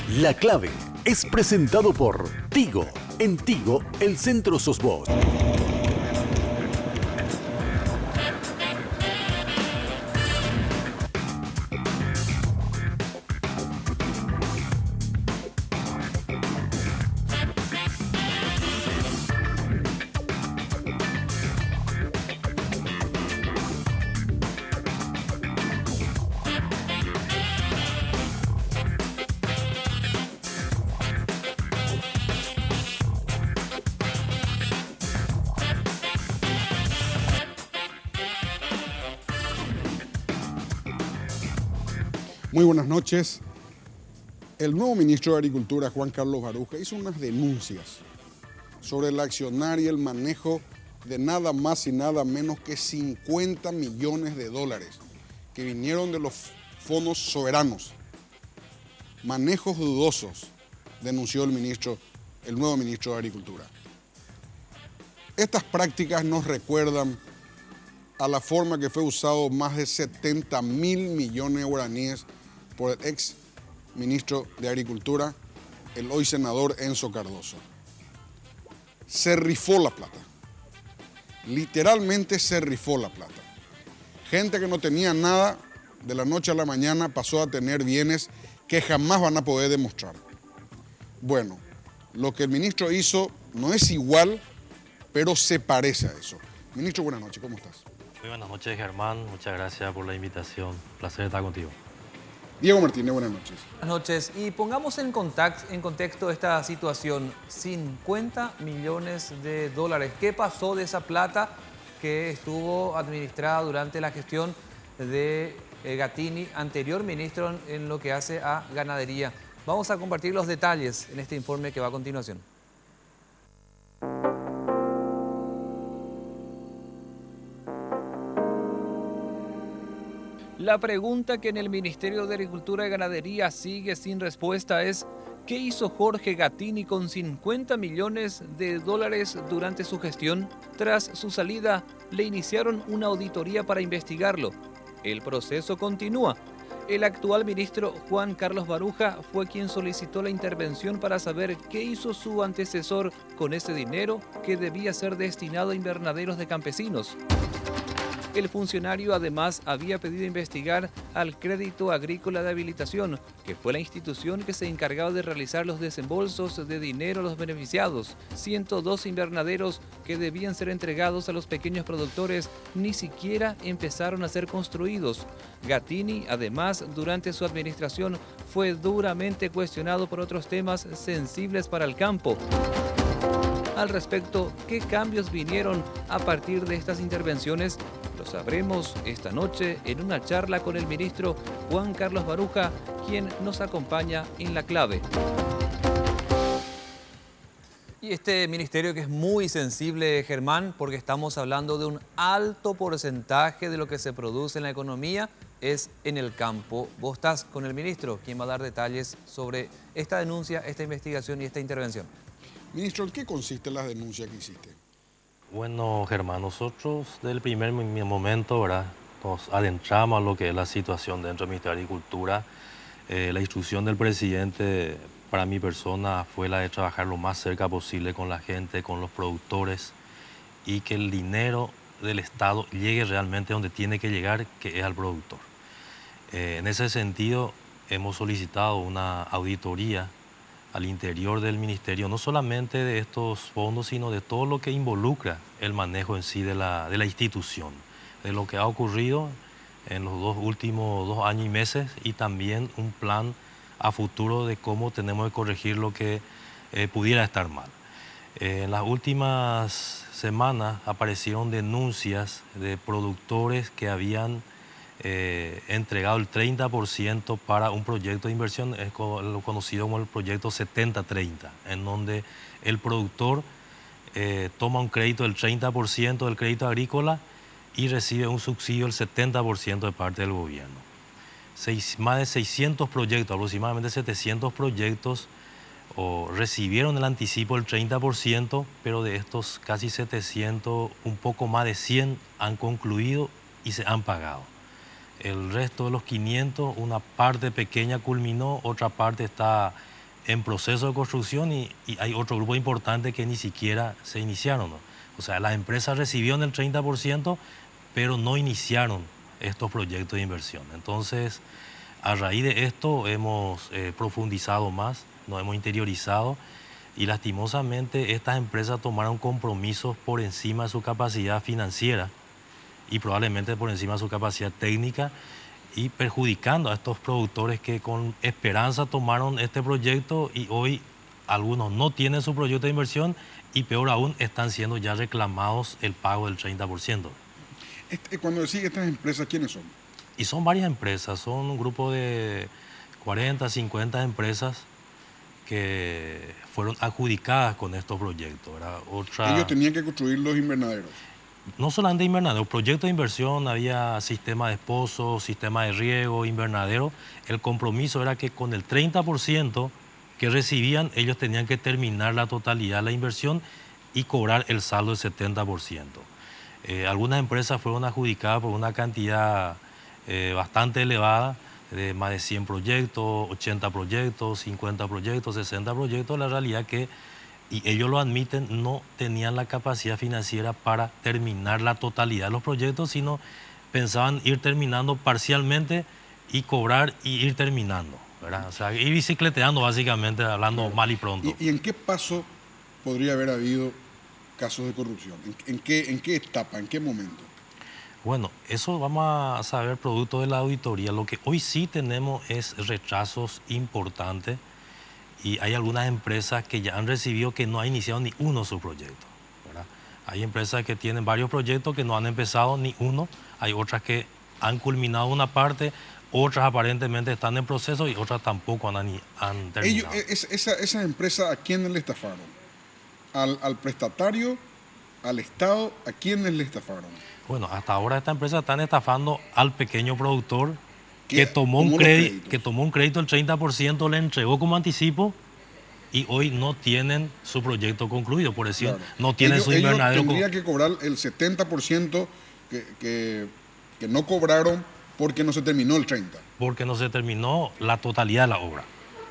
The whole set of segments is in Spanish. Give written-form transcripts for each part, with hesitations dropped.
La Clave es presentado por Tigo. En Tigo, el centro sos vos. Muy buenas noches. El nuevo ministro de Agricultura, Juan Carlos Baruja, hizo unas denuncias sobre el accionar y el manejo de nada más y nada menos que 50 millones de dólares que vinieron de los fondos soberanos. Manejos dudosos, denunció el nuevo ministro de Agricultura. Estas prácticas nos recuerdan a la forma que fue usado más de 70.000 millones de guaraníes por el ex ministro de Agricultura, el hoy senador Enzo Cardoso. Se rifó la plata, literalmente se rifó la plata. Gente que no tenía nada, de la noche a la mañana pasó a tener bienes que jamás van a poder demostrar. Bueno, lo que el ministro hizo no es igual, pero se parece a eso. Ministro, buenas noches, ¿cómo estás? Muy buenas noches, Germán. Muchas gracias por la invitación. Placer estar contigo. Diego Martínez, buenas noches. Buenas noches. Y pongamos en contexto esta situación. 50 millones de dólares. ¿Qué pasó de esa plata que estuvo administrada durante la gestión de Gattini, anterior ministro en lo que hace a ganadería? Vamos a compartir los detalles en este informe que va a continuación. La pregunta que en el Ministerio de Agricultura y Ganadería sigue sin respuesta es: ¿qué hizo Jorge Gattini con 50 millones de dólares durante su gestión? Tras su salida, le iniciaron una auditoría para investigarlo. El proceso continúa. El actual ministro Juan Carlos Baruja fue quien solicitó la intervención para saber qué hizo su antecesor con ese dinero que debía ser destinado a invernaderos de campesinos. El funcionario además había pedido investigar al Crédito Agrícola de Habilitación, que fue la institución que se encargaba de realizar los desembolsos de dinero a los beneficiados. 102 invernaderos que debían ser entregados a los pequeños productores ni siquiera empezaron a ser construidos. Gattini, además, durante su administración fue duramente cuestionado por otros temas sensibles para el campo. Al respecto, ¿qué cambios vinieron a partir de estas intervenciones? Lo sabremos esta noche en una charla con el ministro Juan Carlos Baruja, quien nos acompaña en La Clave. Y este ministerio que es muy sensible, Germán, porque estamos hablando de un alto porcentaje de lo que se produce en la economía es en el campo. Vos estás con el ministro, quien va a dar detalles sobre esta denuncia, esta investigación y esta intervención. Ministro, ¿en qué consiste la denuncia que hiciste? Bueno, Germán, nosotros del primer momento, ¿verdad?, nos adentramos a lo que es la situación dentro del Ministerio de Agricultura. La instrucción del presidente para mi persona fue la de trabajar lo más cerca posible con la gente, con los productores, y que el dinero del Estado llegue realmente donde tiene que llegar, que es al productor. En ese sentido, hemos solicitado una auditoría al interior del ministerio, no solamente de estos fondos, sino de todo lo que involucra el manejo en sí de la institución, de lo que ha ocurrido en los últimos 2 años y meses, y también un plan a futuro de cómo tenemos que corregir lo que pudiera estar mal. En las últimas semanas aparecieron denuncias de productores que habían entregado el 30% para un proyecto de inversión, es lo conocido como el proyecto 70-30, en donde el productor toma un crédito del 30% del crédito agrícola y recibe un subsidio del 70% de parte del gobierno. Más de 600 proyectos, aproximadamente 700 proyectos, recibieron el anticipo del 30%, pero de estos casi 700, un poco más de 100 han concluido y se han pagado. El resto de los 500, una parte pequeña culminó, otra parte está en proceso de construcción y hay otro grupo importante que ni siquiera se iniciaron, ¿no? O sea, las empresas recibieron el 30%, pero no iniciaron estos proyectos de inversión. Entonces, a raíz de esto hemos profundizado más, nos hemos interiorizado y lastimosamente estas empresas tomaron compromisos por encima de su capacidad financiera y probablemente por encima de su capacidad técnica y perjudicando a estos productores que con esperanza tomaron este proyecto y hoy algunos no tienen su proyecto de inversión y peor aún están siendo ya reclamados el pago del 30%. Cuando decís estas empresas, ¿quiénes son? Y son varias empresas, son un grupo de 40, 50 empresas que fueron adjudicadas con estos proyectos, ¿verdad? Ellos tenían que construir los invernaderos. No solamente invernadero, proyecto de inversión, había sistema de pozos, sistema de riego, invernadero. El compromiso era que con el 30% que recibían, ellos tenían que terminar la totalidad de la inversión y cobrar el saldo del 70%. Algunas empresas fueron adjudicadas por una cantidad bastante elevada, de más de 100 proyectos, 80 proyectos, 50 proyectos, 60 proyectos. La realidad que, y ellos lo admiten, no tenían la capacidad financiera para terminar la totalidad de los proyectos, sino pensaban ir terminando parcialmente y cobrar y ir terminando, ¿verdad? O sea, ir bicicleteando básicamente, hablando mal y pronto. ¿Y en qué paso podría haber habido casos de corrupción? ¿En qué etapa, en qué momento? Bueno, eso vamos a saber producto de la auditoría. Lo que hoy sí tenemos es rechazos importantes y hay algunas empresas que ya han recibido que no han iniciado ni uno de sus proyectos, ¿verdad? Hay empresas que tienen varios proyectos que no han empezado ni uno, hay otras que han culminado una parte, otras aparentemente están en proceso y otras tampoco han terminado. Esas empresas, ¿a quiénes le estafaron? ¿Al prestatario? ¿Al Estado? ¿A quiénes le estafaron? Bueno, hasta ahora estas empresas están estafando al pequeño productor que tomó un crédito del 30%, le entregó como anticipo y hoy no tienen su proyecto concluido, por decir, Claro. no tienen su invernadero. Ellos tendrían que cobrar el 70% que no cobraron porque no se terminó el 30%. Porque no se terminó la totalidad de la obra.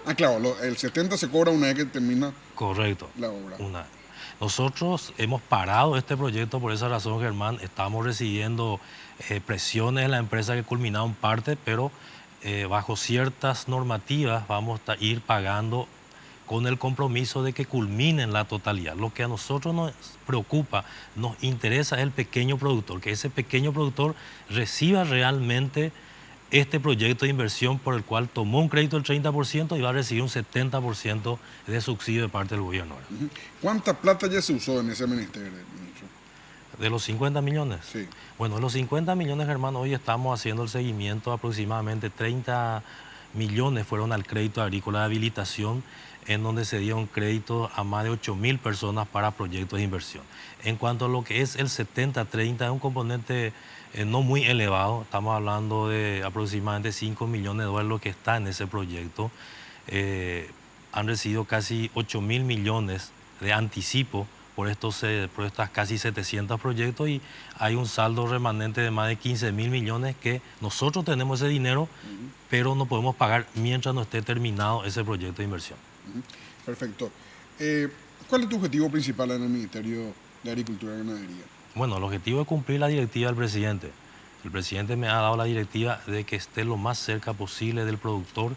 Ah, claro, el 70% se cobra una vez que termina Correcto. la obra. Nosotros hemos parado este proyecto por esa razón, Germán. Estamos recibiendo presiones de la empresa que culminaron parte, pero bajo ciertas normativas vamos a ir pagando con el compromiso de que culminen la totalidad. Lo que a nosotros nos preocupa, nos interesa es el pequeño productor, que ese pequeño productor reciba realmente este proyecto de inversión por el cual tomó un crédito del 30% y va a recibir un 70% de subsidio de parte del gobierno. Uh-huh. ¿Cuánta plata ya se usó en ese ministerio, ministro? ¿De los 50 millones? Sí. Bueno, de los 50 millones, Germán, hoy estamos haciendo el seguimiento. Aproximadamente 30 millones fueron al crédito agrícola de habilitación, en donde se dio un crédito a más de 8.000 personas para proyectos de inversión. En cuanto a lo que es el 70-30, es un componente no muy elevado. Estamos hablando de aproximadamente 5 millones de dólares lo que está en ese proyecto. Han recibido casi 8.000 millones de anticipo por estas casi 700 proyectos y hay un saldo remanente de más de 15.000 millones que nosotros tenemos ese dinero, pero no podemos pagar mientras no esté terminado ese proyecto de inversión. Perfecto. ¿Cuál es tu objetivo principal en el Ministerio de Agricultura y Ganadería? Bueno, el objetivo es cumplir la directiva del presidente. El presidente me ha dado la directiva de que esté lo más cerca posible del productor,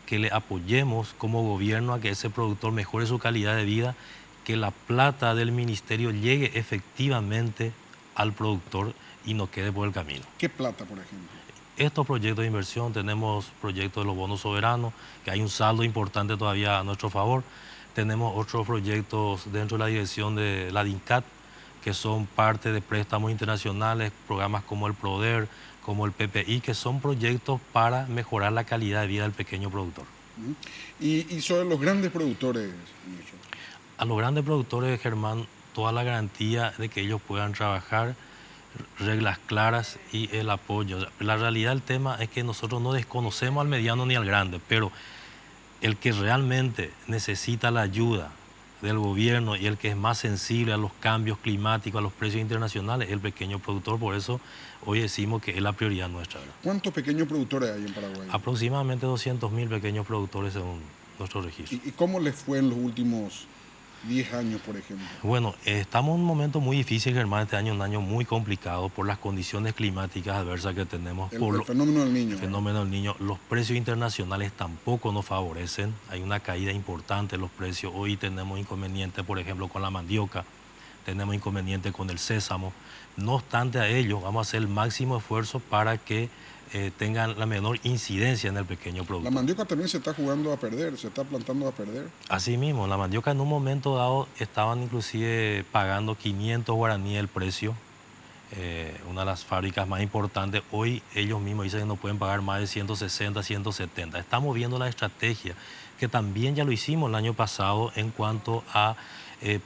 que le apoyemos como gobierno a que ese productor mejore su calidad de vida, que la plata del ministerio llegue efectivamente al productor y no quede por el camino. ¿Qué plata, por ejemplo? Estos proyectos de inversión, tenemos proyectos de los bonos soberanos, que hay un saldo importante todavía a nuestro favor. Tenemos otros proyectos dentro de la dirección de la DINCAT, que son parte de préstamos internacionales, programas como el PRODER, como el PPI, que son proyectos para mejorar la calidad de vida del pequeño productor. Y sobre los grandes productores, ministro. A los grandes productores, Germán, toda la garantía de que ellos puedan trabajar, reglas claras y el apoyo. La realidad del tema es que nosotros no desconocemos al mediano ni al grande, pero el que realmente necesita la ayuda del gobierno y el que es más sensible a los cambios climáticos, a los precios internacionales, es el pequeño productor. Por eso hoy decimos que es la prioridad nuestra, ¿verdad? ¿Cuántos pequeños productores hay en Paraguay? Aproximadamente 200.000 pequeños productores según nuestro registro. ¿Y cómo les fue en los últimos 10 años, por ejemplo? Bueno, estamos en un momento muy difícil, Germán. Este año es un año muy complicado por las condiciones climáticas adversas que tenemos. El fenómeno del Niño. El fenómeno del Niño. Los precios internacionales tampoco nos favorecen. Hay una caída importante en los precios. Hoy tenemos inconvenientes, por ejemplo, con la mandioca. Tenemos inconvenientes con el sésamo. No obstante a ello, vamos a hacer el máximo esfuerzo para que tengan la menor incidencia en el pequeño productor. La mandioca también se está jugando a perder, se está plantando a perder. Así mismo, la mandioca en un momento dado estaban inclusive pagando 500 guaraníes el precio, una de las fábricas más importantes. Hoy ellos mismos dicen que no pueden pagar más de 160, 170. Estamos viendo la estrategia, que también ya lo hicimos el año pasado en cuanto a,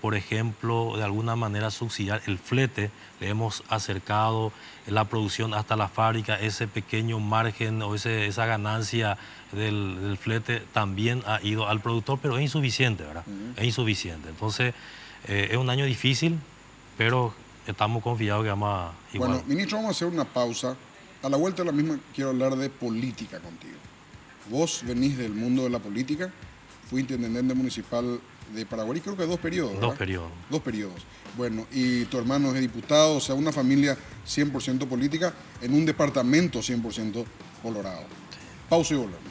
por ejemplo, de alguna manera subsidiar el flete. Le hemos acercado la producción hasta la fábrica, ese pequeño margen o esa ganancia del flete también ha ido al productor, pero es insuficiente, ¿verdad? Es insuficiente. Entonces, es un año difícil, pero estamos confiados que vamos a igual. Bueno, ministro, vamos a hacer una pausa. A la vuelta de la misma quiero hablar de política contigo. Vos venís del mundo de la política, fui intendente municipal de Paraguay, creo que 2 periodos, ¿verdad? 2 periodos. 2 periodos. Bueno, y tu hermano es diputado, o sea, una familia 100% política en un departamento 100% colorado. Pausa y volvemos.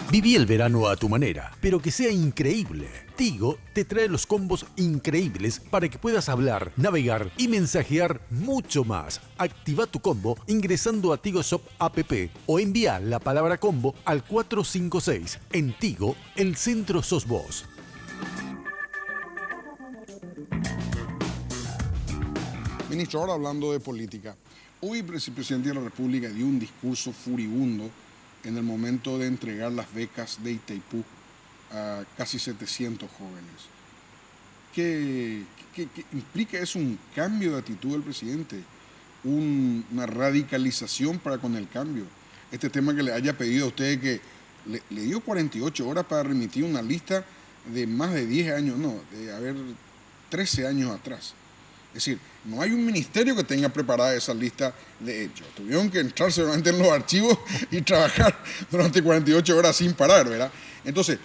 Viví el verano a tu manera, pero que sea increíble. Tigo te trae los combos increíbles para que puedas hablar, navegar y mensajear mucho más. Activa tu combo ingresando a Tigo Shop app o envía la palabra combo al 456. En Tigo, el centro sos vos. Ministro, ahora hablando de política, hoy el presidente de la República dio un discurso furibundo en el momento de entregar las becas de Itaipú a casi 700 jóvenes. ¿Qué implica eso? ¿Un cambio de actitud del presidente? ¿Una radicalización para con el cambio? Este tema que le haya pedido a usted que le dio 48 horas para remitir una lista de más de 10 años, no, de haber 13 años atrás. Es decir, no hay un ministerio que tenga preparada esa lista de hechos. Tuvieron que entrar seguramente en los archivos y trabajar durante 48 horas sin parar, ¿verdad? Entonces,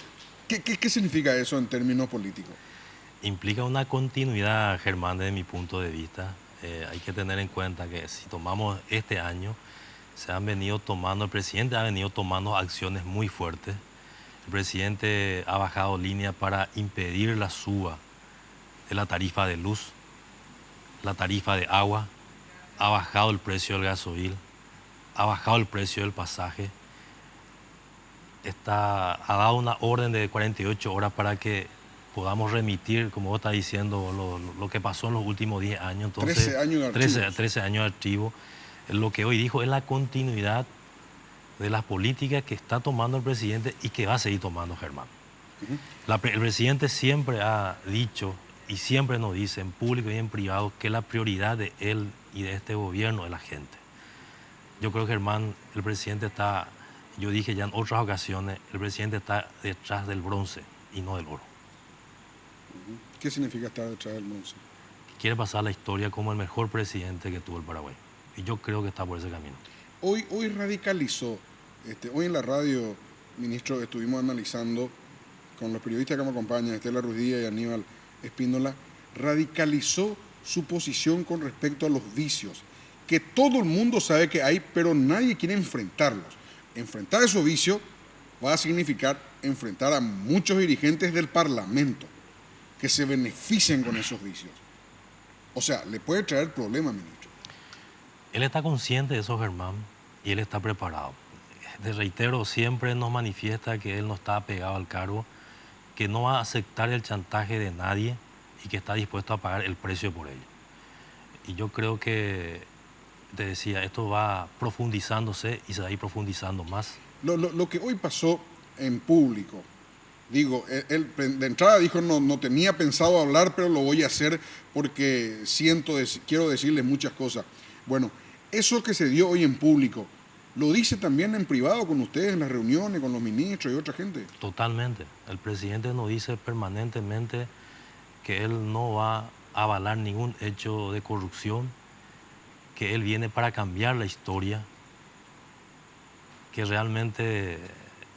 ¿qué significa eso en términos políticos? Implica una continuidad, Germán, desde mi punto de vista. Hay que tener en cuenta que si tomamos este año, el presidente ha venido tomando acciones muy fuertes. El presidente ha bajado línea para impedir la suba de la tarifa de luz, la tarifa de agua, ha bajado el precio del gasoil, ha bajado el precio del pasaje, ha dado una orden de 48 horas para que podamos remitir, como vos estás diciendo, lo que pasó en los últimos 10 años. Entonces, 13 años de archivos. 13 años de archivo. Lo que hoy dijo es la continuidad de las políticas que está tomando el presidente y que va a seguir tomando, Germán. El presidente siempre ha dicho y siempre nos dice en público y en privado que la prioridad de él y de este gobierno es la gente. Yo creo, Germán, el presidente está, yo dije ya en otras ocasiones, el presidente está detrás del bronce y no del oro. ¿Qué significa estar detrás del bronce? Quiere pasar a la historia como el mejor presidente que tuvo el Paraguay. Y yo creo que está por ese camino. Hoy radicalizó, hoy en la radio, ministro, estuvimos analizando con los periodistas que me acompañan, Estela Ruiz Díaz y Aníbal Espíndola, radicalizó su posición con respecto a los vicios, que todo el mundo sabe que hay, pero nadie quiere enfrentarlos. Enfrentar esos vicios va a significar enfrentar a muchos dirigentes del Parlamento que se beneficien con esos vicios. O sea, le puede traer problemas, ministro. Él está consciente de eso, Germán, y él está preparado. Te reitero, siempre nos manifiesta que él no está apegado al cargo, que no va a aceptar el chantaje de nadie y que está dispuesto a pagar el precio por ello. Y yo creo que, te decía, esto va profundizándose y se va a ir profundizando más. Lo que hoy pasó en público Digo, él de entrada dijo, no tenía pensado hablar, pero lo voy a hacer porque quiero decirles muchas cosas. Bueno, eso que se dio hoy en público, ¿lo dice también en privado con ustedes en las reuniones, con los ministros y otra gente? Totalmente. El presidente nos dice permanentemente que él no va a avalar ningún hecho de corrupción, que él viene para cambiar la historia, que realmente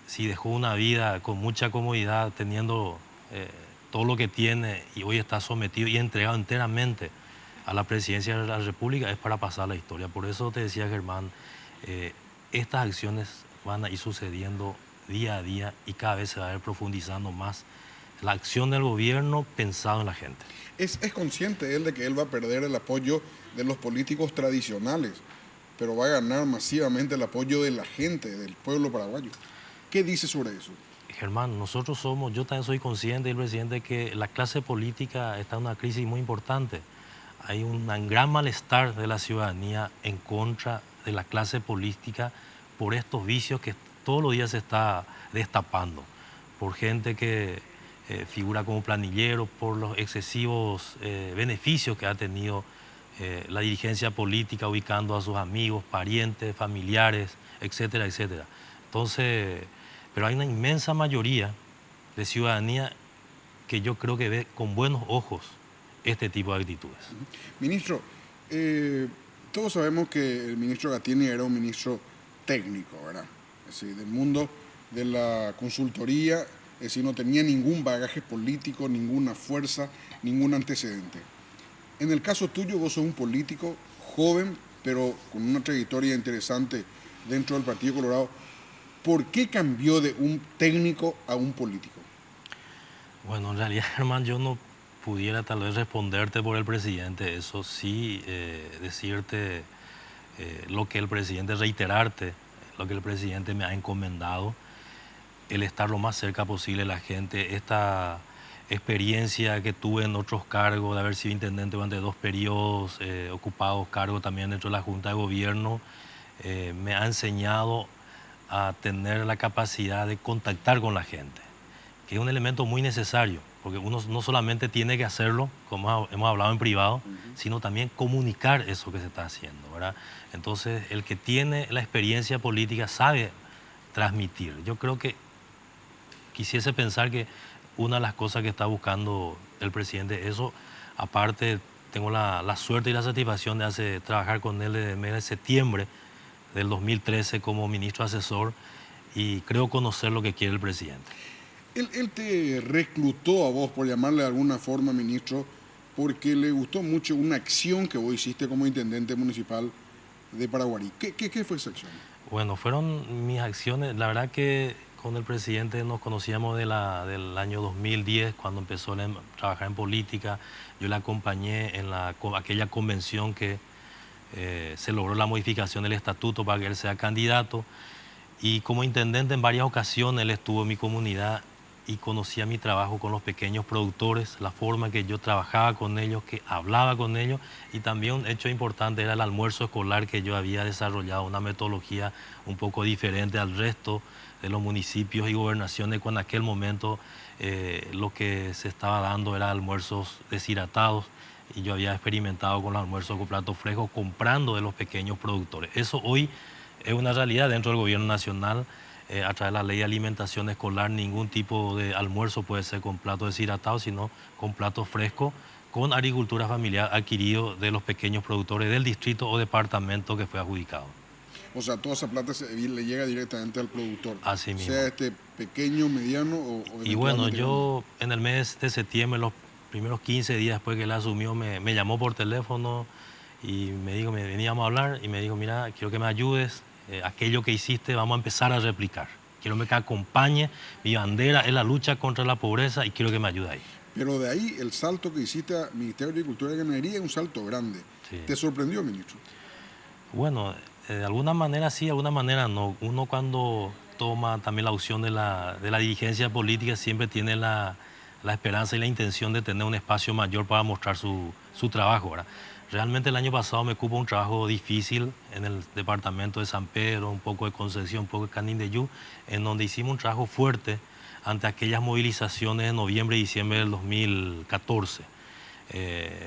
si dejó una vida con mucha comodidad, teniendo todo lo que tiene y hoy está sometido y entregado enteramente a la presidencia de la República, es para pasar la historia. Por eso te decía, Germán, estas acciones van a ir sucediendo día a día y cada vez se va a ir profundizando más la acción del gobierno pensado en la gente. Es consciente él de que él va a perder el apoyo de los políticos tradicionales, pero va a ganar masivamente el apoyo de la gente, del pueblo paraguayo. ¿Qué dice sobre eso? Germán, yo también soy consciente, el presidente, que la clase política está en una crisis muy importante. Hay un gran malestar de la ciudadanía en contra de la clase política por estos vicios que todos los días se está destapando, por gente que figura como planillero, por los excesivos beneficios que ha tenido la dirigencia política ubicando a sus amigos, parientes, familiares, etcétera, etcétera. Entonces, pero hay una inmensa mayoría de ciudadanía que yo creo que ve con buenos ojos este tipo de actitudes. Ministro, todos sabemos que el ministro Gatini era un ministro técnico, ¿verdad? Es decir, del mundo de la consultoría, es decir, no tenía ningún bagaje político, ninguna fuerza, ningún antecedente. En el caso tuyo, vos sos un político joven, pero con una trayectoria interesante dentro del Partido Colorado. ¿Por qué cambió de un técnico a un político? Bueno, en realidad, Germán, yo no pudiera tal vez responderte por el presidente. Eso sí, decirte lo que el presidente, reiterarte lo que el presidente me ha encomendado, el estar lo más cerca posible de la gente. Esta experiencia que tuve en otros cargos, de haber sido intendente durante 2 periodos, ocupado cargos también dentro de la Junta de Gobierno, me ha enseñado a tener la capacidad de contactar con la gente, que es un elemento muy necesario, porque uno no solamente tiene que hacerlo, como hemos hablado en privado, sino también comunicar eso que se está haciendo, ¿verdad? Entonces, el que tiene la experiencia política sabe transmitir. Yo creo que quisiese pensar que una de las cosas que está buscando el presidente, eso, aparte, tengo la suerte y la satisfacción de trabajar con él desde el mes de septiembre del 2013 como ministro asesor y creo conocer lo que quiere el presidente. Él te reclutó a vos, por llamarle de alguna forma, ministro, porque le gustó mucho una acción que vos hiciste como intendente municipal de Paraguarí. ¿Qué fue esa acción? Bueno, fueron mis acciones. La verdad que con el presidente nos conocíamos del año 2010, cuando empezó a trabajar en política. Yo le acompañé en aquella convención que se logró la modificación del estatuto para que él sea candidato. Y como intendente en varias ocasiones él estuvo en mi comunidad y conocía mi trabajo con los pequeños productores, la forma que yo trabajaba con ellos, que hablaba con ellos, y también un hecho importante era el almuerzo escolar, que yo había desarrollado una metodología un poco diferente al resto de los municipios y gobernaciones, cuando en aquel momento lo que se estaba dando era almuerzos deshidratados, y yo había experimentado con los almuerzos con platos frescos, comprando de los pequeños productores. Eso hoy es una realidad dentro del gobierno nacional. A través de la ley de alimentación escolar, ningún tipo de almuerzo puede ser con platos deshidratados, sino con platos frescos, con agricultura familiar adquirido de los pequeños productores del distrito o departamento que fue adjudicado. O sea, toda esa plata le llega directamente al productor. Así mismo. Sea pequeño, mediano o y bueno, yo en el mes de septiembre, los primeros 15 días después que él asumió, me llamó por teléfono y me dijo, veníamos a hablar y me dijo, mira, quiero que me ayudes. Aquello que hiciste vamos a empezar a replicar. Quiero que acompañe, mi bandera es la lucha contra la pobreza y quiero que me ayude ahí. Pero de ahí el salto que hiciste al Ministerio de Agricultura y Ganadería es un salto grande. Sí. ¿Te sorprendió, ministro? Bueno, de alguna manera sí, de alguna manera no. Uno cuando toma también la opción de la dirigencia política siempre tiene la esperanza y la intención de tener un espacio mayor para mostrar su trabajo, ¿verdad? Realmente el año pasado me ocupó un trabajo difícil en el departamento de San Pedro, un poco de Concepción, un poco de Canindeyú, en donde hicimos un trabajo fuerte ante aquellas movilizaciones de noviembre y diciembre del 2014.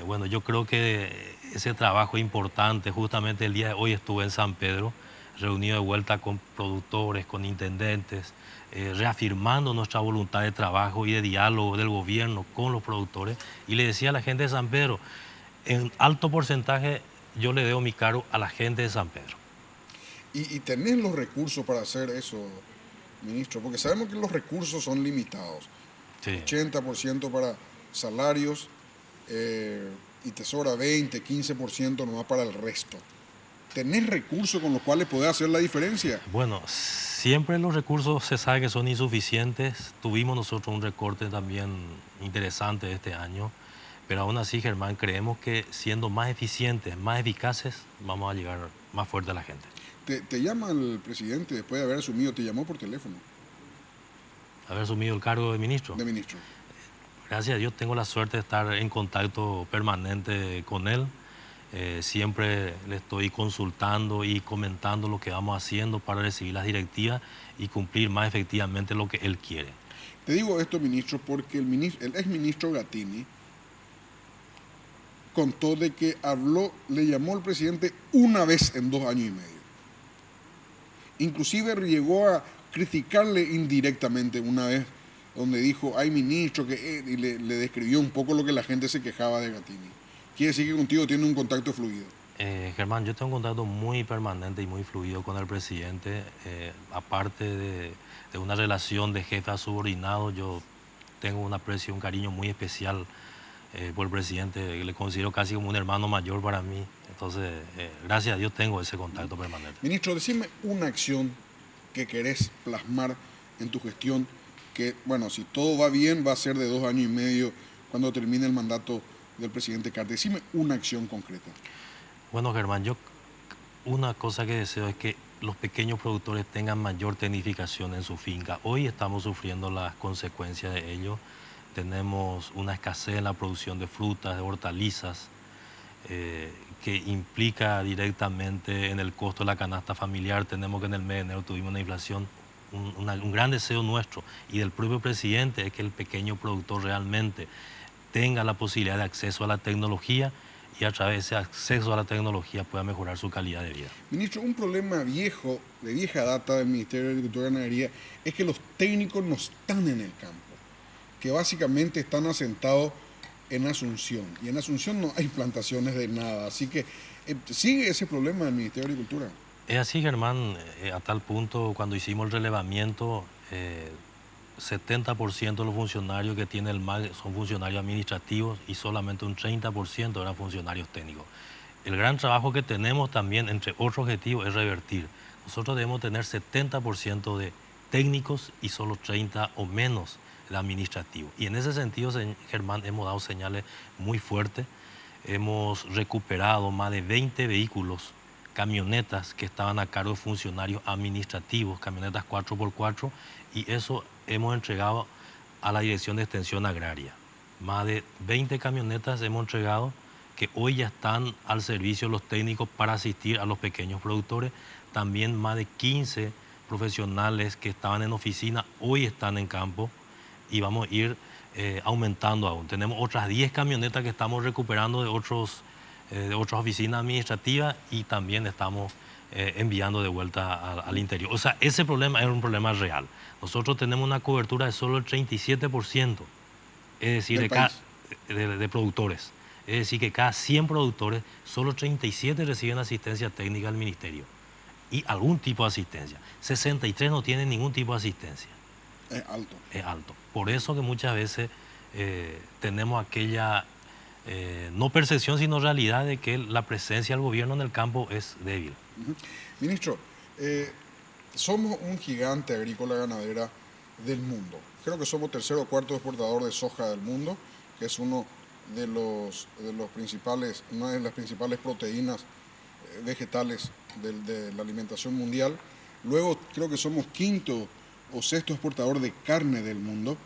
Bueno, yo creo que ese trabajo importante, justamente el día de hoy estuve en San Pedro, reunido de vuelta con productores, con intendentes, reafirmando nuestra voluntad de trabajo y de diálogo del gobierno con los productores. Y le decía a la gente de San Pedro, en alto porcentaje yo le debo mi cargo a la gente de San Pedro. Y tenés los recursos para hacer eso, ministro, porque sabemos que los recursos son limitados. Sí. 80% para salarios y te sobra 20, 15% nomás para el resto. ¿Tenés recursos con los cuales podés hacer la diferencia? Bueno, siempre los recursos se sabe que son insuficientes. Tuvimos nosotros un recorte también interesante este año, pero aún así, Germán, creemos que siendo más eficientes, más eficaces, vamos a llegar más fuerte a la gente. Te llama el presidente después de haber asumido, te llamó por teléfono. Haber asumido el cargo de ministro. De ministro. Gracias a Dios tengo la suerte de estar en contacto permanente con él. Siempre le estoy consultando y comentando lo que vamos haciendo para recibir las directivas y cumplir más efectivamente lo que él quiere. Te digo esto, ministro, porque el exministro Gattini contó de que le llamó al presidente una vez en 2 años y medio. Inclusive llegó a criticarle indirectamente una vez, donde dijo, hay ministro que... y le describió un poco lo que la gente se quejaba de Gattini. Quiere decir que contigo tiene un contacto fluido. Germán, yo tengo un contacto muy permanente y muy fluido con el presidente. Aparte de una relación de jefe a subordinado, yo tengo un aprecio, un cariño muy especial por el presidente. Le considero casi como un hermano mayor para mí. Entonces, gracias a Dios tengo ese contacto permanente. Ministro, decime una acción que querés plasmar en tu gestión, que, bueno, si todo va bien, va a ser de 2 años y medio cuando termine el mandato del presidente Carter. Decime una acción concreta. Bueno, Germán, yo una cosa que deseo es que los pequeños productores tengan mayor tecnificación en su finca. Hoy estamos sufriendo las consecuencias de ello. Tenemos una escasez en la producción de frutas, de hortalizas, que implica directamente en el costo de la canasta familiar. Tenemos que en el mes de enero tuvimos una inflación. Un gran deseo nuestro y del propio presidente es que el pequeño productor realmente tenga la posibilidad de acceso a la tecnología y a través de ese acceso a la tecnología pueda mejorar su calidad de vida. Ministro, un problema viejo, de vieja data del Ministerio de Agricultura y Ganadería, es que los técnicos no están en el campo, que básicamente están asentados en Asunción, y en Asunción no hay plantaciones de nada, así que sigue ese problema del Ministerio de Agricultura. Es así, Germán, a tal punto cuando hicimos el relevamiento, 70% de los funcionarios que tiene el MAG son funcionarios administrativos y solamente un 30% eran funcionarios técnicos. El gran trabajo que tenemos también, entre otros objetivos, es revertir. Nosotros debemos tener 70% de técnicos y solo 30 o menos de administrativos. Y en ese sentido, Germán, hemos dado señales muy fuertes. Hemos recuperado más de 20 vehículos, camionetas que estaban a cargo de funcionarios administrativos, camionetas 4x4, y eso hemos entregado a la Dirección de Extensión Agraria. Más de 20 camionetas hemos entregado que hoy ya están al servicio de los técnicos para asistir a los pequeños productores. También más de 15 profesionales que estaban en oficina hoy están en campo y vamos a ir aumentando aún. Tenemos otras 10 camionetas que estamos recuperando de otras oficinas administrativas y también estamos enviando de vuelta al interior. O sea, ese problema es un problema real. Nosotros tenemos una cobertura de solo el 37%, es decir, de productores. Es decir, que cada 100 productores, solo 37 reciben asistencia técnica del ministerio y algún tipo de asistencia. 63 no tienen ningún tipo de asistencia. Es alto. Es alto. Por eso que muchas veces tenemos aquella no percepción, sino realidad de que la presencia del gobierno en el campo es débil. Ministro, somos un gigante agrícola ganadera del mundo. Creo que somos tercero o cuarto exportador de soja del mundo, que es una de las principales proteínas vegetales de la alimentación mundial. Luego creo que somos quinto o sexto exportador de carne del mundo,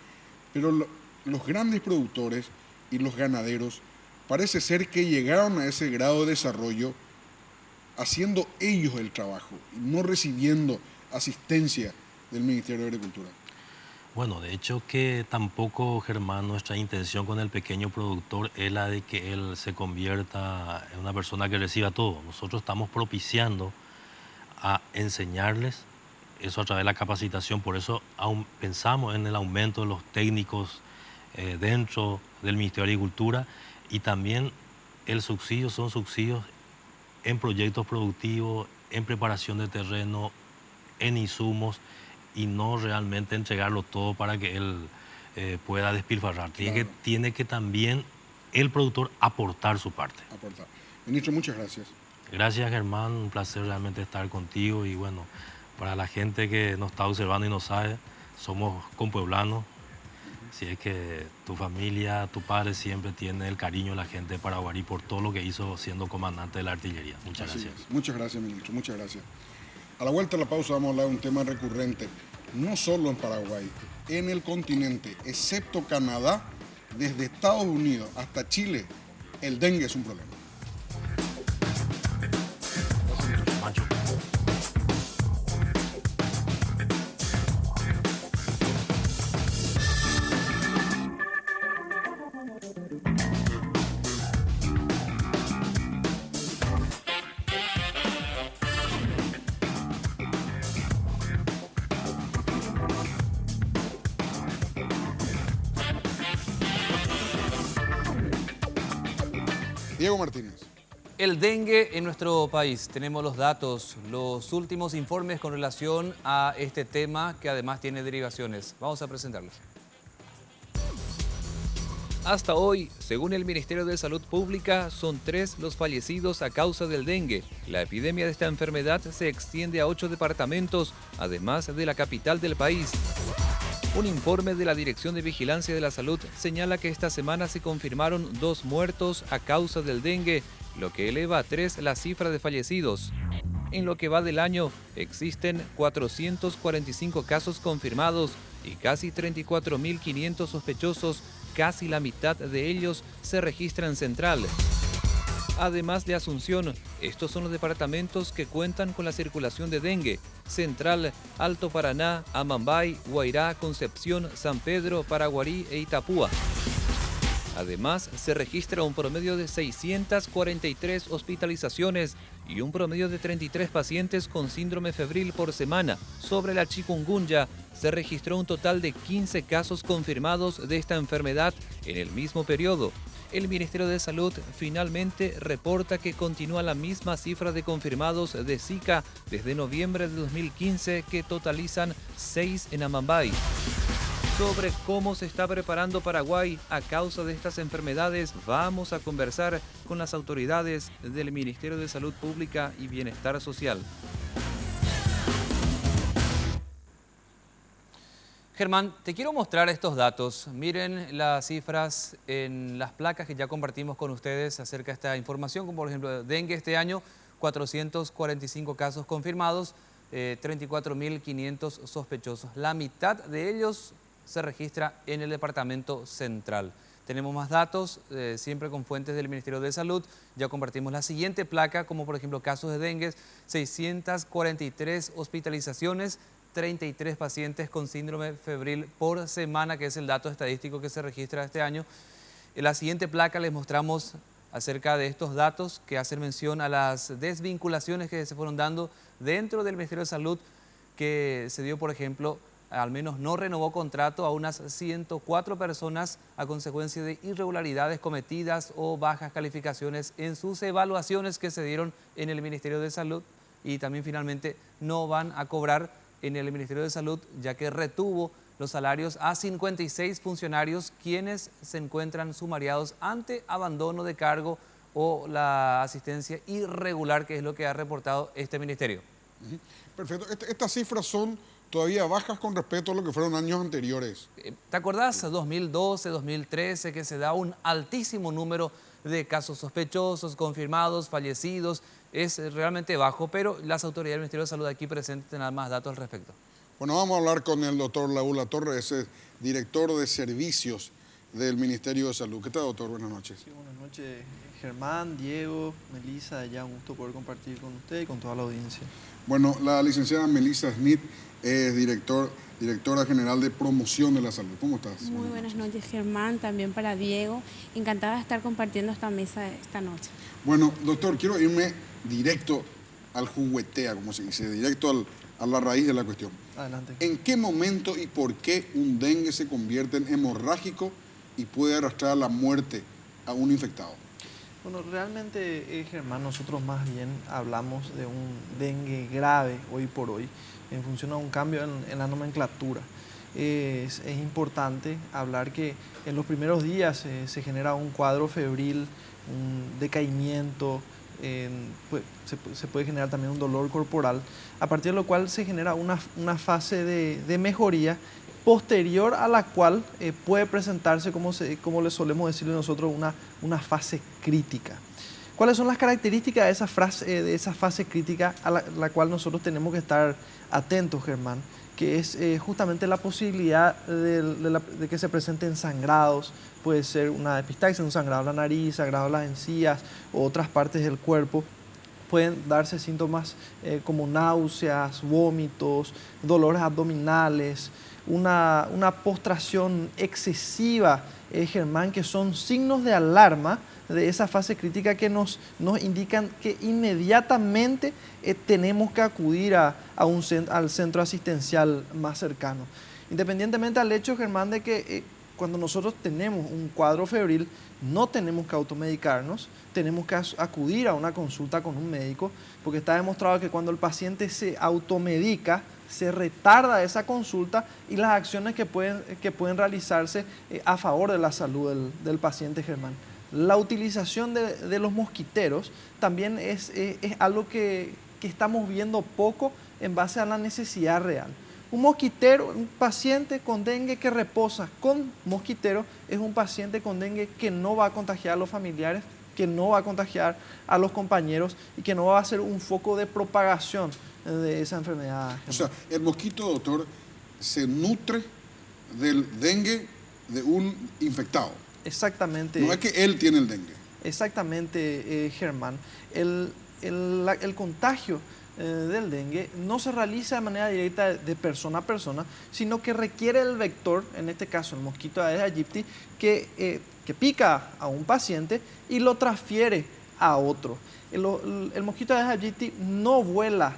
pero los grandes productores y los ganaderos parece ser que llegaron a ese grado de desarrollo haciendo ellos el trabajo y no recibiendo asistencia del Ministerio de Agricultura. Bueno, de hecho que tampoco, Germán, nuestra intención con el pequeño productor es la de que él se convierta en una persona que reciba todo. Nosotros estamos propiciando a enseñarles eso a través de la capacitación. Por eso pensamos en el aumento de los técnicos dentro del Ministerio de Agricultura, y también el subsidio son subsidios en proyectos productivos, en preparación de terreno, en insumos, y no realmente entregarlo todo para que él pueda despilfarrar. Claro. Tiene que también el productor aportar su parte. Aportar. Ministro, muchas gracias. Gracias, Germán, un placer realmente estar contigo, y bueno, para la gente que nos está observando y no sabe, somos compueblanos. Si es que tu familia, tu padre siempre tiene el cariño de la gente de Paraguarí por todo lo que hizo siendo comandante de la artillería. Muchas Así gracias. es. Muchas gracias, ministro, muchas gracias. A la vuelta de la pausa vamos a hablar de un tema recurrente, no solo en Paraguay, en el continente, excepto Canadá, desde Estados Unidos hasta Chile, el dengue es un problema. Macho. Diego Martínez. El dengue en nuestro país. Tenemos los datos, los últimos informes con relación a este tema, que además tiene derivaciones. Vamos a presentarlos. Hasta hoy, según el Ministerio de Salud Pública, son 3 los fallecidos a causa del dengue. La epidemia de esta enfermedad se extiende a 8 departamentos, además de la capital del país. Un informe de la Dirección de Vigilancia de la Salud señala que esta semana se confirmaron 2 muertos a causa del dengue, lo que eleva a 3 la cifra de fallecidos. En lo que va del año, existen 445 casos confirmados y casi 34.500 sospechosos, casi la mitad de ellos se registran en Central. Además de Asunción, estos son los departamentos que cuentan con la circulación de dengue: Central, Alto Paraná, Amambay, Guairá, Concepción, San Pedro, Paraguarí e Itapúa. Además, se registra un promedio de 643 hospitalizaciones y un promedio de 33 pacientes con síndrome febril por semana. Sobre la chikungunya, se registró un total de 15 casos confirmados de esta enfermedad en el mismo periodo. El Ministerio de Salud finalmente reporta que continúa la misma cifra de confirmados de Zika desde noviembre de 2015, que totalizan 6 en Amambay. Sobre cómo se está preparando Paraguay a causa de estas enfermedades, vamos a conversar con las autoridades del Ministerio de Salud Pública y Bienestar Social. Germán, te quiero mostrar estos datos. Miren las cifras en las placas que ya compartimos con ustedes acerca de esta información, como por ejemplo dengue este año, 445 casos confirmados, 34.500 sospechosos. La mitad de ellos se registra en el departamento central. Tenemos más datos, siempre con fuentes del Ministerio de Salud. Ya compartimos la siguiente placa, como por ejemplo casos de dengue, 643 hospitalizaciones, 33 pacientes con síndrome febril por semana, que es el dato estadístico que se registra este año. En la siguiente placa les mostramos acerca de estos datos que hacen mención a las desvinculaciones que se fueron dando dentro del Ministerio de Salud, que se dio, por ejemplo, al menos no renovó contrato a unas 104 personas a consecuencia de irregularidades cometidas o bajas calificaciones en sus evaluaciones que se dieron en el Ministerio de Salud, y también finalmente no van a cobrar en el Ministerio de Salud, ya que retuvo los salarios a 56 funcionarios quienes se encuentran sumariados ante abandono de cargo o la asistencia irregular, que es lo que ha reportado este ministerio. Perfecto. Estas cifras son todavía bajas con respecto a lo que fueron años anteriores. ¿Te acordás? 2012, 2013, que se da un altísimo número de casos sospechosos, confirmados, fallecidos. Es realmente bajo, pero las autoridades del Ministerio de Salud aquí presentes tendrán más datos al respecto. Bueno, vamos a hablar con el doctor Laula Torres, director de servicios del Ministerio de Salud. ¿Qué tal, doctor? Buenas noches. Sí, buenas noches, Germán, Diego, Melissa, ya un gusto poder compartir con usted y con toda la audiencia. Bueno, la licenciada Melissa Smith es directora general de promoción de la salud. ¿Cómo estás? Muy buenas noches, Germán, también para Diego. Encantada de estar compartiendo esta mesa esta noche. Bueno, doctor, quiero irme directo al juguetea, como se dice, directo a la raíz de la cuestión. Adelante. ¿En qué momento y por qué un dengue se convierte en hemorrágico y puede arrastrar a la muerte a un infectado? Bueno, realmente, Germán, nosotros más bien hablamos de un dengue grave hoy por hoy, en función a un cambio en la nomenclatura. Es importante hablar que en los primeros días se genera un cuadro febril, un decaimiento, se puede generar también un dolor corporal, a partir de lo cual se genera una fase de mejoría posterior a la cual puede presentarse, como le solemos decirle nosotros, una fase crítica. ¿Cuáles son las características de esa fase crítica a la cual nosotros tenemos que estar atentos, Germán? Que es justamente la posibilidad de que se presenten sangrados. Puede ser una epistaxis, un sangrado en la nariz, sangrado en las encías o otras partes del cuerpo. Pueden darse síntomas como náuseas, vómitos, dolores abdominales, una postración excesiva, Germán, que son signos de alarma de esa fase crítica que nos indican que inmediatamente tenemos que acudir al centro asistencial más cercano. Independientemente al hecho, Germán, de que cuando nosotros tenemos un cuadro febril, no tenemos que automedicarnos, tenemos que acudir a una consulta con un médico, porque está demostrado que cuando el paciente se automedica, se retarda esa consulta y las acciones que pueden realizarse a favor de la salud del paciente, Germán. La utilización de los mosquiteros también es algo que estamos viendo poco en base a la necesidad real. Un mosquitero, un paciente con dengue que reposa con mosquitero, es un paciente con dengue que no va a contagiar a los familiares, que no va a contagiar a los compañeros y que no va a ser un foco de propagación de esa enfermedad. O sea, el mosquito, doctor, se nutre del dengue de un infectado. Exactamente. No es que él tiene el dengue. Exactamente, Germán. El contagio del dengue no se realiza de manera directa de persona a persona, sino que requiere el vector, en este caso el mosquito Aedes aegypti, que pica a un paciente y lo transfiere a otro. El mosquito Aedes aegypti no vuela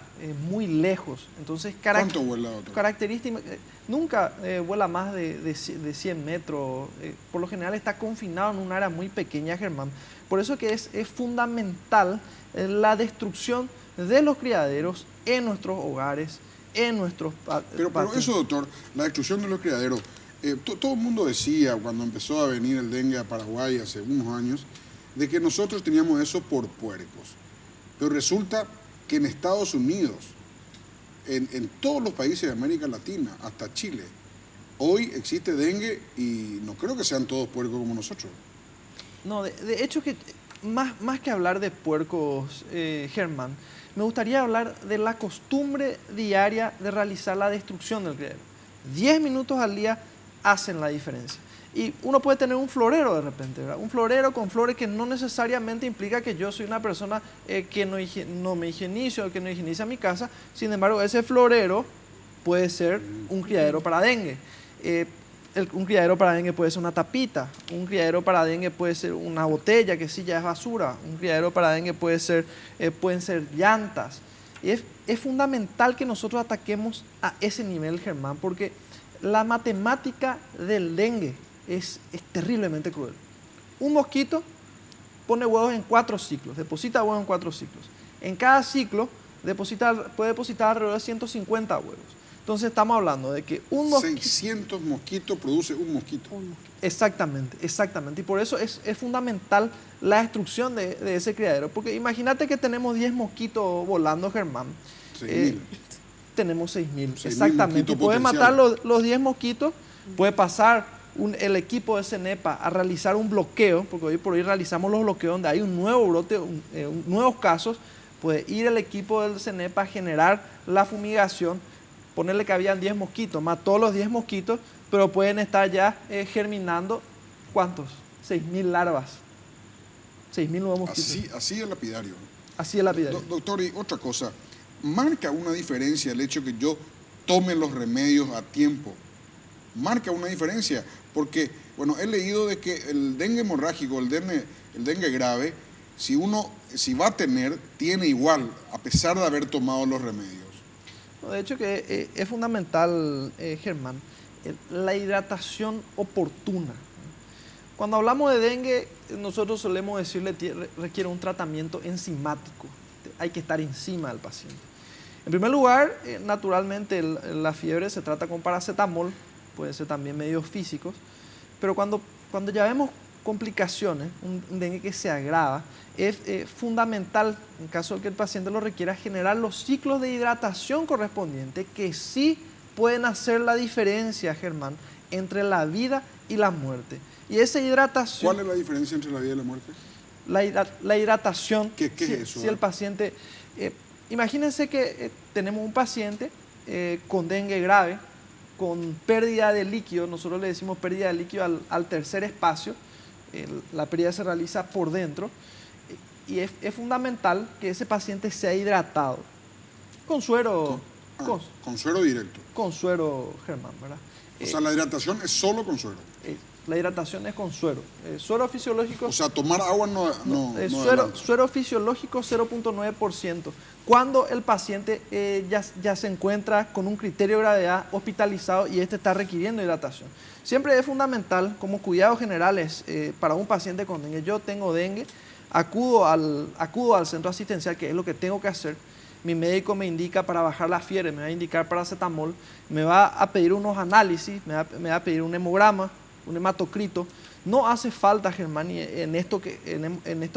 muy lejos. Entonces, ¿cuánto vuela, doctor? Característica, nunca vuela más de 100 metros. Por lo general está confinado en un área muy pequeña, Germán. Por eso que es fundamental la destrucción de los criaderos en nuestros hogares, en nuestros Pero eso, doctor, la destrucción de los criaderos, todo el mundo decía cuando empezó a venir el dengue a Paraguay hace unos años, de que nosotros teníamos eso por puercos. Pero resulta que en Estados Unidos, en todos los países de América Latina, hasta Chile, hoy existe dengue y no creo que sean todos puercos como nosotros. No, de hecho que más que hablar de puercos, Germán, me gustaría hablar de la costumbre diaria de realizar la destrucción del criadero. 10 minutos al día hacen la diferencia. Y uno puede tener un florero de repente, ¿verdad? Un florero con flores que no necesariamente implica que yo soy una persona que no me higienizo o que no higieniza mi casa. Sin embargo, ese florero puede ser un criadero para dengue. Un criadero para dengue puede ser una tapita, un criadero para dengue puede ser una botella que sí ya es basura, un criadero para dengue pueden ser llantas. Y es fundamental que nosotros ataquemos a ese nivel, Germán, porque la matemática del dengue es terriblemente cruel. Un mosquito pone huevos en 4 ciclos, deposita huevos en 4 ciclos. En cada ciclo puede depositar alrededor de 150 huevos. Entonces estamos hablando de que un mosquito... 600 mosquitos produce un mosquito. Exactamente, exactamente. Y por eso es fundamental la destrucción de ese criadero. Porque imagínate que tenemos 10 mosquitos volando, Germán. 6.000. Tenemos 6.000, exactamente. Y puede matar potenciales. los 10 mosquitos, puede pasar el equipo de CENEPA a realizar un bloqueo, porque hoy por hoy realizamos los bloqueos donde hay un nuevo brote, nuevos casos. Puede ir el equipo del CENEPA a generar la fumigación, ponerle que habían 10 mosquitos, mató los 10 mosquitos, pero pueden estar ya germinando ¿cuántos? 6.000 larvas. 6.000 nuevos mosquitos. Así es lapidario. Así es lapidario. Doctor, y otra cosa, marca una diferencia el hecho que yo tome los remedios a tiempo. Marca una diferencia, porque, bueno, he leído de que el dengue hemorrágico, el dengue grave, si va a tener, tiene igual, a pesar de haber tomado los remedios. De hecho que es fundamental, Germán, la hidratación oportuna. Cuando hablamos de dengue, nosotros solemos decirle que requiere un tratamiento enzimático. Hay que estar encima del paciente. En primer lugar, naturalmente la fiebre se trata con paracetamol, puede ser también medios físicos, pero cuando ya vemos complicaciones, un dengue que se agrava, es fundamental, en caso de que el paciente lo requiera, generar los ciclos de hidratación correspondientes que sí pueden hacer la diferencia, Germán, entre la vida y la muerte. Y esa hidratación... ¿Cuál es la diferencia entre la vida y la muerte? La hidratación... ¿Qué es eso? Si el paciente... imagínense que tenemos un paciente con dengue grave, con pérdida de líquido, nosotros le decimos pérdida de líquido al tercer espacio, la pérdida se realiza por dentro, y es fundamental que ese paciente sea hidratado con suero. Con suero directo. Con suero, Germán, ¿verdad? O sea, la hidratación es solo con suero. La hidratación es con suero. Suero fisiológico... O sea, tomar agua no suero fisiológico 0.9%. Cuando el paciente ya se encuentra con un criterio de gravedad hospitalizado y este está requiriendo hidratación. Siempre es fundamental, como cuidados generales para un paciente con dengue. Yo tengo dengue, acudo al centro asistencial, que es lo que tengo que hacer. Mi médico me indica para bajar la fiebre, me va a indicar paracetamol, me va a pedir unos análisis, me va a pedir un hemograma, un hematocrito. No hace falta, Germán, y en esto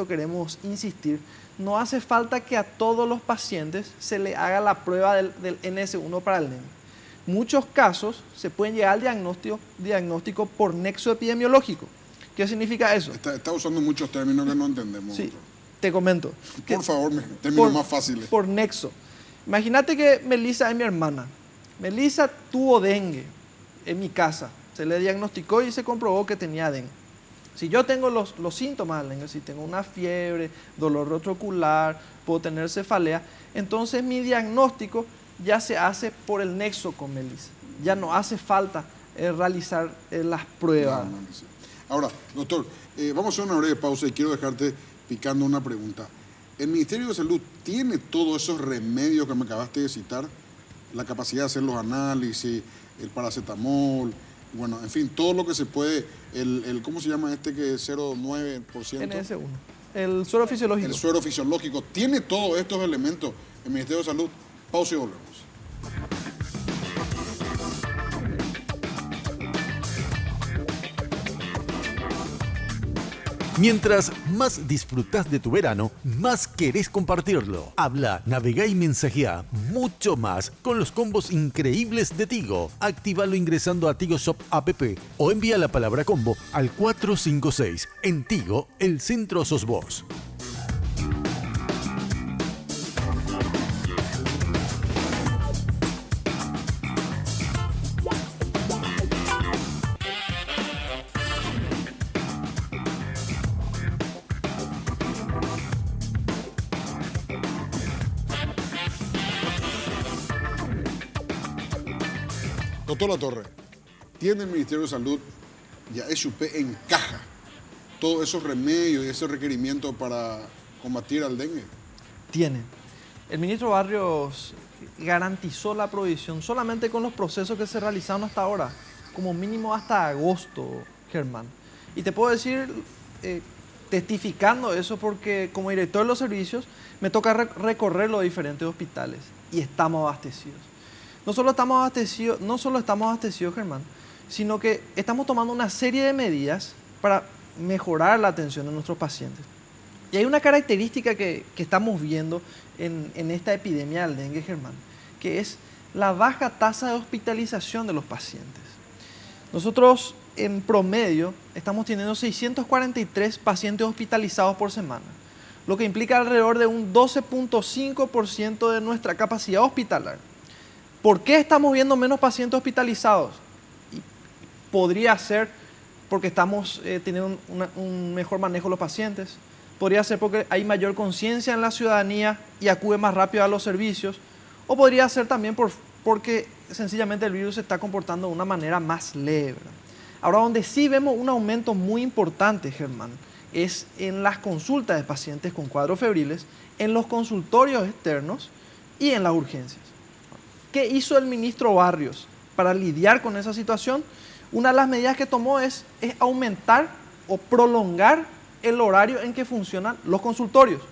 queremos insistir, no hace falta que a todos los pacientes se le haga la prueba del NS1 para el dengue. Muchos casos se pueden llegar al diagnóstico por nexo epidemiológico. ¿Qué significa eso? Está usando muchos términos que no entendemos. Sí, te comento. Por favor, términos más fáciles. Por nexo. Imagínate que Melissa es mi hermana. Melissa tuvo dengue en mi casa. Se le diagnosticó y se comprobó que tenía dengue. Si yo tengo los síntomas del dengue, si tengo una fiebre, dolor retroocular, puedo tener cefalea, entonces mi diagnóstico ya se hace por el nexo con Melissa. Ya no hace falta realizar las pruebas. Ahora, doctor, vamos a hacer una breve pausa y quiero dejarte picando una pregunta. ¿El Ministerio de Salud tiene todos esos remedios que me acabaste de citar? La capacidad de hacer los análisis, el paracetamol, bueno, en fin, todo lo que se puede, ¿cómo se llama este que es 0,9%? NS1. El suero fisiológico. El suero fisiológico. ¿Tiene todos estos elementos el Ministerio de Salud? Pausa y volvemos. Mientras más disfrutás de tu verano, más querés compartirlo. Habla, navegá y mensajea mucho más con los combos increíbles de Tigo. Actívalo ingresando a Tigo Shop app o envía la palabra combo al 456. En Tigo, el centro sos vos. Doctor Latorre, ¿tiene el Ministerio de Salud, ya SUP encaja todos esos remedios y esos requerimientos para combatir al dengue? Tiene. El ministro Barrios garantizó la provisión solamente con los procesos que se realizaron hasta ahora, como mínimo hasta agosto, Germán. Y te puedo decir, testificando eso, porque como director de los servicios me toca recorrer los diferentes hospitales y estamos abastecidos. No solo estamos abastecidos, Germán, sino que estamos tomando una serie de medidas para mejorar la atención de nuestros pacientes. Y hay una característica que estamos viendo en esta epidemia del dengue, Germán, que es la baja tasa de hospitalización de los pacientes. Nosotros, en promedio, estamos teniendo 643 pacientes hospitalizados por semana, lo que implica alrededor de un 12.5% de nuestra capacidad hospitalaria. ¿Por qué estamos viendo menos pacientes hospitalizados? Y podría ser porque estamos teniendo un mejor manejo de los pacientes. Podría ser porque hay mayor conciencia en la ciudadanía y acude más rápido a los servicios. O podría ser también porque sencillamente el virus se está comportando de una manera más leve, ¿verdad? Ahora, donde sí vemos un aumento muy importante, Germán, es en las consultas de pacientes con cuadros febriles, en los consultorios externos y en las urgencias. ¿Qué hizo el ministro Barrios para lidiar con esa situación? Una de las medidas que tomó es aumentar o prolongar el horario en que funcionan los consultorios,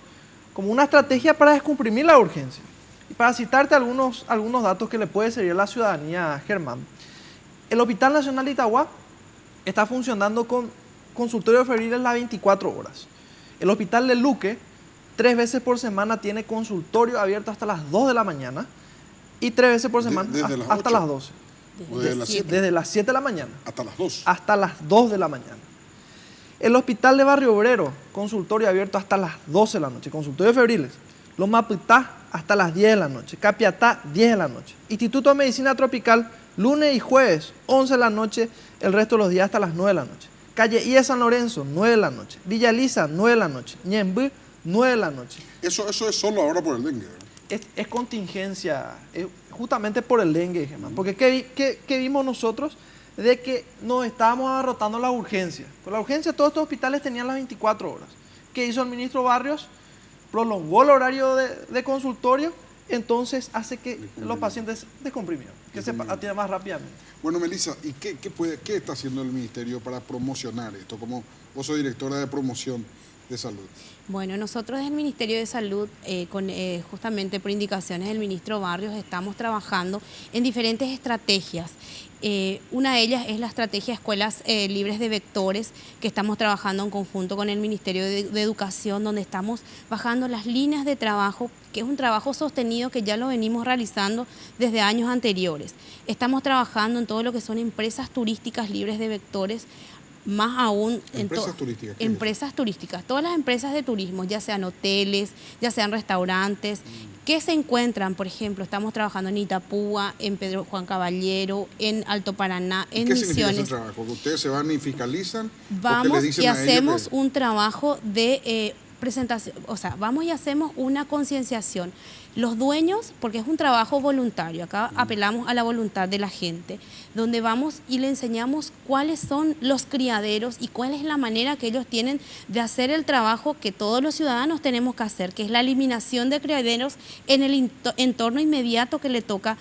como una estrategia para descomprimir la urgencia. Y para citarte algunos datos que le puede servir a la ciudadanía, Germán, el Hospital Nacional de Itagua está funcionando con consultorio febril las 24 horas. El Hospital de Luque, 3 veces por semana, tiene consultorio abierto hasta las 2 de la mañana y 3 veces por semana hasta las 12. Desde las 7 de la mañana. Hasta las 2. Hasta las 2 de la mañana. El Hospital de Barrio Obrero, consultorio abierto hasta las 12 de la noche. Consultorio febriles. Los Maputá hasta las 10 de la noche. Capiatá, 10 de la noche. Instituto de Medicina Tropical, lunes y jueves, 11 de la noche. El resto de los días hasta las 9 de la noche. Calle I de San Lorenzo, 9 de la noche. Villa Lisa, 9 de la noche. Ñembú, 9 de la noche. Eso es solo ahora por el dengue, ¿verdad? Es contingencia, justamente por el dengue, Germán. Porque ¿qué vimos nosotros? De que nos estábamos abarrotando la urgencia. Con la urgencia todos estos hospitales tenían las 24 horas. ¿Qué hizo el ministro Barrios? Prolongó el horario de consultorio, entonces hace que los pacientes descomprimieron, que se atiendan más rápidamente. Bueno, Melissa, ¿y qué está haciendo el ministerio para promocionar esto? Como vos sos directora de promoción de salud. Bueno, nosotros desde el Ministerio de Salud, justamente por indicaciones del ministro Barrios, estamos trabajando en diferentes estrategias. Una de ellas es la estrategia Escuelas Libres de Vectores, que estamos trabajando en conjunto con el Ministerio de Educación, donde estamos bajando las líneas de trabajo, que es un trabajo sostenido que ya lo venimos realizando desde años anteriores. Estamos trabajando en todo lo que son empresas turísticas libres de vectores, más aún empresas turísticas, todas las empresas de turismo, ya sean hoteles, ya sean restaurantes, que se encuentran, por ejemplo, estamos trabajando en Itapúa, en Pedro Juan Caballero, en Alto Paraná, en Misiones. ¿Qué significa ese trabajo? ¿Ustedes se van y fiscalizan? Vamos y hacemos un trabajo de presentación, o sea, vamos y hacemos una concienciación. Los dueños, porque es un trabajo voluntario, acá apelamos a la voluntad de la gente, donde vamos y le enseñamos cuáles son los criaderos y cuál es la manera que ellos tienen de hacer el trabajo que todos los ciudadanos tenemos que hacer, que es la eliminación de criaderos en el entorno inmediato que le toca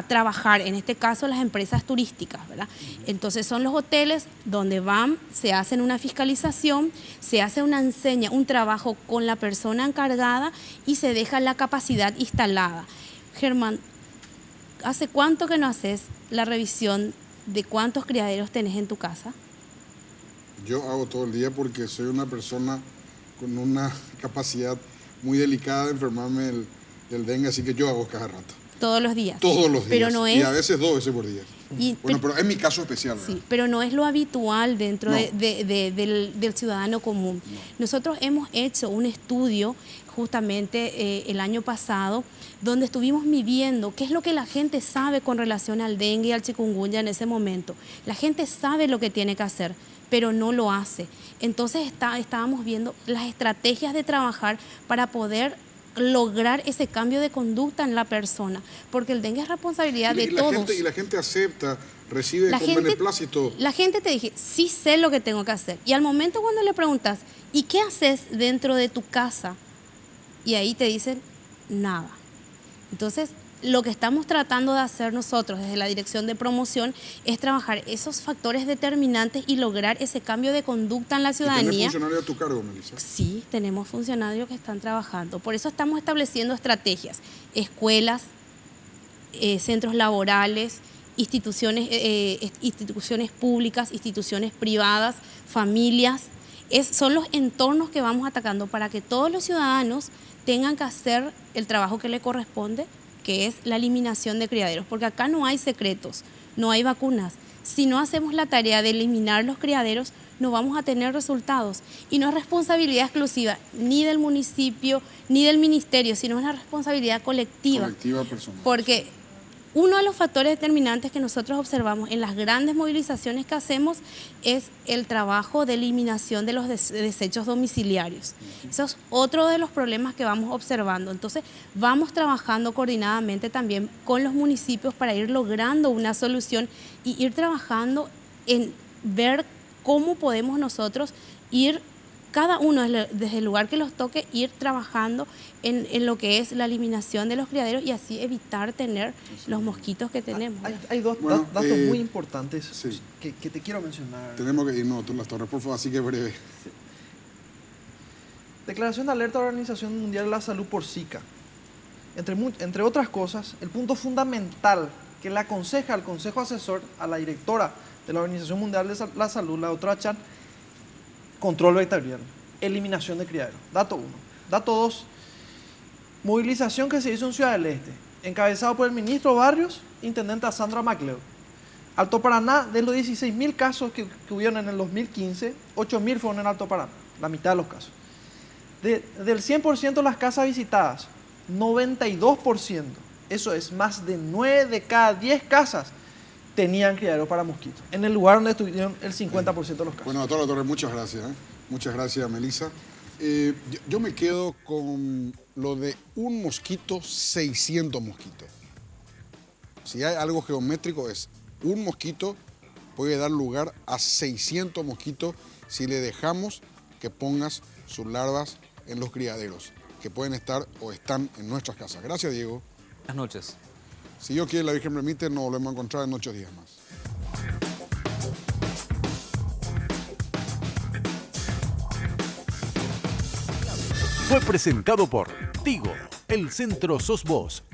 trabajar, en este caso las empresas turísticas, ¿verdad? Entonces son los hoteles donde van, se hacen una fiscalización, se hace una enseña, un trabajo con la persona encargada y se deja la capacidad instalada. Germán, ¿hace cuánto que no haces la revisión de cuántos criaderos tenés en tu casa? Yo hago todo el día porque soy una persona con una capacidad muy delicada de enfermarme del dengue, así que yo hago cada rato. Todos los días. Todos los días. Pero no es... Y a veces 2 veces por día. Pero es mi caso especial, ¿verdad? Sí, pero no es lo habitual dentro del ciudadano común. No. Nosotros hemos hecho un estudio justamente el año pasado, donde estuvimos midiendo qué es lo que la gente sabe con relación al dengue y al chikungunya en ese momento. La gente sabe lo que tiene que hacer, pero no lo hace. Entonces estábamos viendo las estrategias de trabajar para poder lograr ese cambio de conducta en la persona, porque el dengue es responsabilidad de todos. Y la gente acepta, recibe con beneplácito. La gente te dice, sí sé lo que tengo que hacer. Y al momento cuando le preguntas, ¿y qué haces dentro de tu casa? Y ahí te dicen, nada. Entonces, lo que estamos tratando de hacer nosotros desde la Dirección de Promoción es trabajar esos factores determinantes y lograr ese cambio de conducta en la ciudadanía. ¿Tienes funcionarios a tu cargo, Melissa? Sí, tenemos funcionarios que están trabajando. Por eso estamos estableciendo estrategias, escuelas, centros laborales, instituciones públicas, instituciones privadas, familias. Son los entornos que vamos atacando para que todos los ciudadanos tengan que hacer el trabajo que le corresponde, que es la eliminación de criaderos, porque acá no hay secretos, no hay vacunas. Si no hacemos la tarea de eliminar los criaderos, no vamos a tener resultados. Y no es responsabilidad exclusiva ni del municipio ni del ministerio, sino es una responsabilidad colectiva. Colectiva personal. Porque Uno de los factores determinantes que nosotros observamos en las grandes movilizaciones que hacemos es el trabajo de eliminación de los desechos domiciliarios. Eso es otro de los problemas que vamos observando. Entonces, vamos trabajando coordinadamente también con los municipios para ir logrando una solución y ir trabajando en ver cómo podemos nosotros ir, cada uno desde el lugar que los toque, ir trabajando en lo que es la eliminación de los criaderos y así evitar tener los mosquitos que tenemos. Hay dos datos muy importantes sí. que te quiero mencionar. Tenemos que irnos a las torres, por favor, así que breve. Sí. Declaración de alerta de la Organización Mundial de la Salud por Zika. Entre otras cosas, el punto fundamental que le aconseja al Consejo Asesor a la directora de la Organización Mundial de la Salud, la doctora Chan, control vectorial, eliminación de criaderos. Dato 1. Dato 2, movilización que se hizo en Ciudad del Este, encabezado por el ministro Barrios, intendente Sandra MacLeod. Alto Paraná, de los 16.000 casos que hubieron en el 2015, 8.000 fueron en Alto Paraná, la mitad de los casos. Del 100% de las casas visitadas, 92%, eso es más de 9 de cada 10 casas, tenían criadero para mosquitos, en el lugar donde estuvieron el 50% de los casos. Bueno, doctora Torres, muchas gracias. Muchas gracias, Melissa. Yo me quedo con lo de un mosquito, 600 mosquitos. Si hay algo geométrico es un mosquito puede dar lugar a 600 mosquitos si le dejamos que pongas sus larvas en los criaderos, que pueden estar o están en nuestras casas. Gracias, Diego. Buenas noches. Si Dios quiere, la Virgen permite, nos volvemos a encontrar en 8 días más. Fue presentado por Tigo, el centro sos vos.